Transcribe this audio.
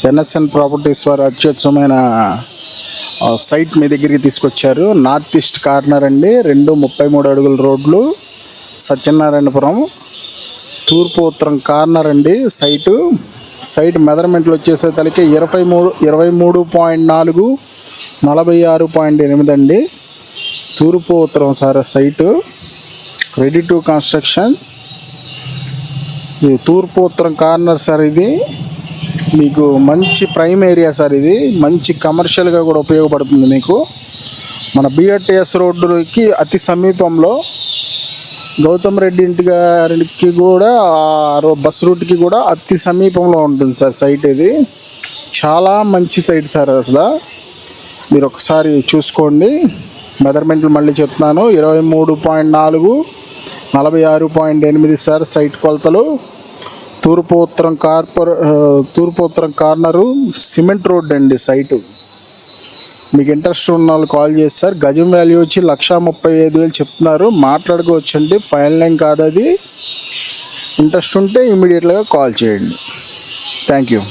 NSN properties వారు అత్యుత్తమైన site మీ దగ్గరికి తీసుకొచ్చారు. నార్త్ ఈస్ట్ కార్నర్ అండి, 233 అడుగుల రోడ్లు, సత్యనారాయణపురం. తూర్పు ఉత్తరం కార్నర్ అండి సైట్ మెజర్మెంట్లు వచ్చేసేసరికి 23.4 46.8 అండి. తూర్పు ఉత్తరం sir site, ready to construction. ఇది తూర్పు ఉత్తరం కార్నర్ సార్. ఇది మీకు మంచి ప్రైమ్ ఏరియా సార్. ఇది మంచి కమర్షియల్గా కూడా ఉపయోగపడుతుంది మీకు. మన బిఆర్టీఎస్ రోడ్డుకి అతి సమీపంలో, గౌతమ్ రెడ్డి ఇంటి గారికి కూడా బస్ రూట్కి కూడా అతి సమీపంలో ఉంటుంది సార్ సైట్. ఇది చాలా మంచి సైట్ సార్. అసలు మీరు ఒకసారి చూసుకోండి. మెజర్మెంట్లు మళ్ళీ చెప్తున్నాను, 23.4 46.8 సార్ సైట్ కొలతలు. తూర్పు ఉత్తరం కార్నరు, సిమెంట్ రోడ్ అండి సైటు. మీకు ఇంట్రెస్ట్ ఉన్న వాళ్ళు కాల్ చేస్తారు. గజం వాల్యూ వచ్చి 1,35,000 చెప్తున్నారు, మాట్లాడుకోవచ్చండి. ఫైనల్ ఏం కాదు అది. ఇంట్రెస్ట్ ఉంటే ఇమీడియట్గా కాల్ చేయండి. Thank you.